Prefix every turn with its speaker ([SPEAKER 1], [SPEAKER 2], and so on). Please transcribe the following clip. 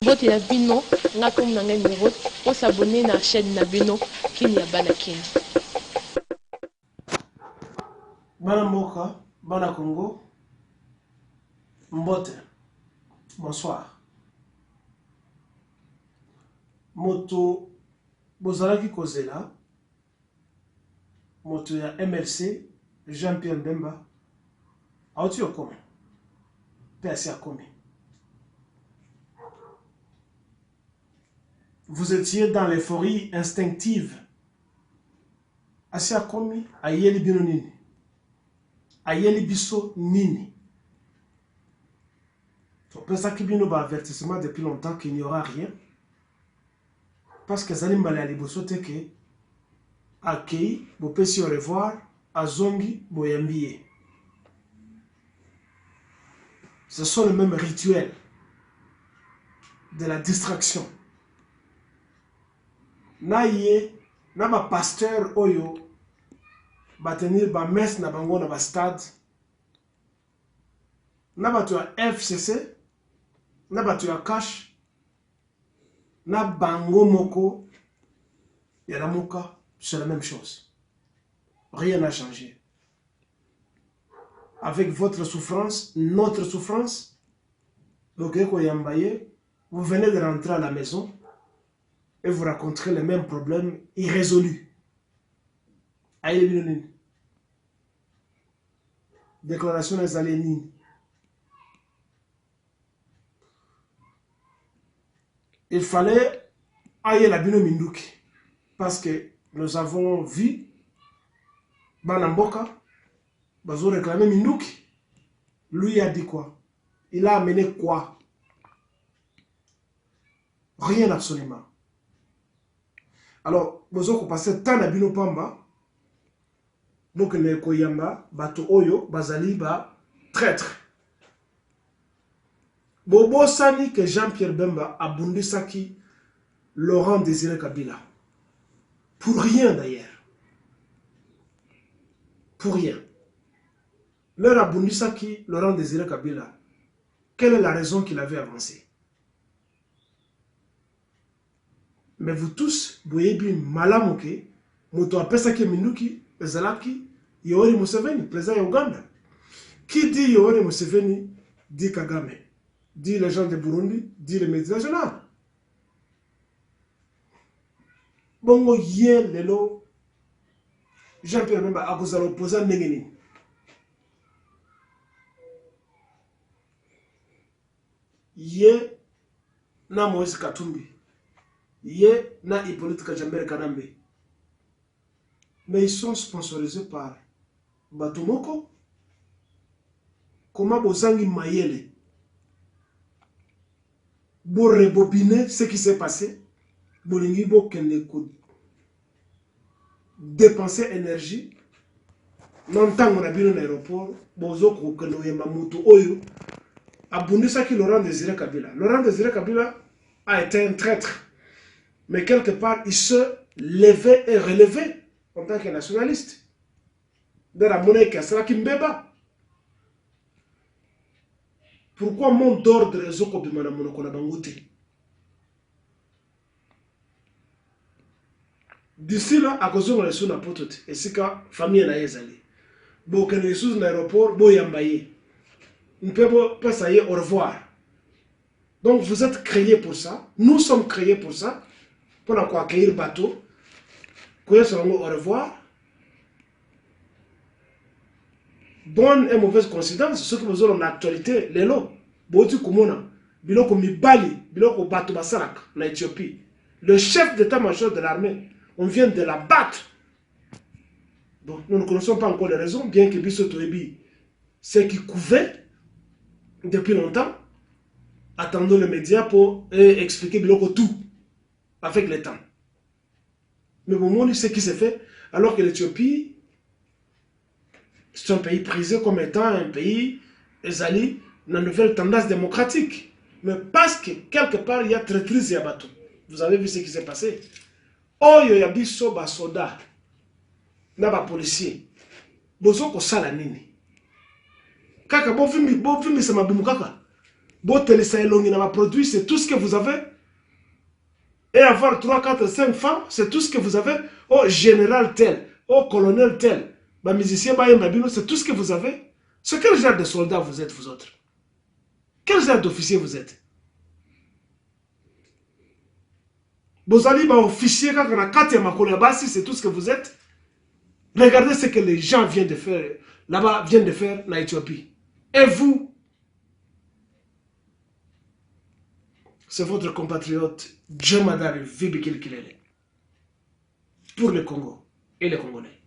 [SPEAKER 1] Vote la bino, nga comme na ngani vote, on s'abonner na chaîne na bino, kini ya bana kini.
[SPEAKER 2] Bana Mboka, Bana Congo, Mbote, bonsoir. Moto Bozalaki Kozela, moto ya MLC, Jean-Pierre Bemba, Aoti Okome, P.A.C. Akome. Vous étiez dans l'euphorie instinctive. Asi Akome, Ayeli Bino Nini. Ayeli Biso Nini. On pense qu'il y a un avertissement depuis longtemps qu'il n'y aura rien. Parce que Zalim Bale Aliboso Teke, Akei, Bopesi au revoir, Azongi, Boyambiye. Ce sont les mêmes rituels de la distraction. Naye, na ba pasteur Oyo, ba tenir ba messe na bango na ba stade, na ba tu a FCC, na ba tu a cash, na bango moko, yaramuka, c'est la même chose. Rien n'a changé. Avec votre souffrance, notre souffrance, donc vous venez de rentrer à la maison et vous raconterez les mêmes problèmes irrésolus. Déclaration des aliénines. Il fallait ailler la bino Minduki parce que nous avons vu Banamboka, Bazo réclamer Minduki. Lui a dit quoi? Il a amené quoi? Rien absolument. Alors, Bazo ko passé tant na bino pamba. Donc ne koyamba bato oyo bazali ba traître. Bobo sani que Jean-Pierre Bemba a bundisaki Laurent Désiré Kabila. Pour rien d'ailleurs. Pour rien. Leur a bundisaki Laurent Désiré Kabila. Quelle est la raison qu'il avait avancée? Mais vous tous, vous voyez bien malamoke, moto apesaki Minduki, Zalaki, Yoweri Museveni, président Uganda. Qui dit Yoweri Museveni, dit Kagame, dit les gens de Burundi, dit les médias nationaux. Bongo yé lelo, Jean-Pierre Bemba a causé l'opposant Nengeni. Yé na Moïse Katumbi, yé na Hippolyte Kajambere Kanambe. Mais ils sont sponsorisés par Batumoko. Comment Bozangi Mayele pour rebobiner ce qui s'est passé, Bolingi Bo Kende dépenser énergie. Longtemps on a vu dans l'aéroport, Bozo Kokeno Yamamuto Oyo, Abundisa qui Laurent Désiré Kabila. Laurent Désiré Kabila a été un traître. Mais quelque part, il se levait et relevait en tant que nationaliste. De la monnaie qui a cela qui mbeba. Pourquoi mon d'ordre est zoko bimana monoko na bangote? D'ici là, à cause de la potote, et c'est que la famille na yezali. Bo que les sous l'aéroport, bo yambaye. Ne peut pas ça y est, au revoir. Donc vous êtes créés pour ça. Nous sommes créés pour ça. Pour accueillir le bateau. Qu'on se au revoir. Bonne et mauvaise coïncidence, ce que vous avez en actualité, les lots, Boti Kumona, Biloko Mibali, Biloko Bato Basarak, en Éthiopie. Le chef d'état-major de l'armée, on vient de la battre. Bon, nous ne connaissons pas encore les raisons, bien que Bisso Toebi, c'est qui couvait depuis longtemps, attendons les médias pour expliquer Biloko tout, avec le temps. Mais au moment où ce qui s'est fait, alors que l'Éthiopie, c'est un pays prisé comme étant un pays, Ezali, une nouvelle tendance démocratique. Mais parce que quelque part, il y a traîtrise et abattu. Vous avez vu ce qui s'est passé. Oh, il y a des soldats, des policiers. Bozo ko sala nini. Kaka, bon film, c'est ma boum kaka. Botel Sahelongi n'a pas produit, c'est tout ce que vous avez. Et avoir 3, 4, 5 femmes, c'est tout ce que vous avez. Oh, général tel, oh, colonel tel, bah, musicien, bah, c'est tout ce que vous avez. C'est quel genre de soldat vous êtes, vous autres? Quel genre d'officier vous êtes? Vous allez, bah, officier, quand on a 4e c'est tout ce que vous êtes. Regardez ce que les gens viennent de faire, là-bas, viennent de faire en Éthiopie. Et vous, c'est votre compatriote, Djemadari Vibikil Kilele, pour le Congo et les Congolais.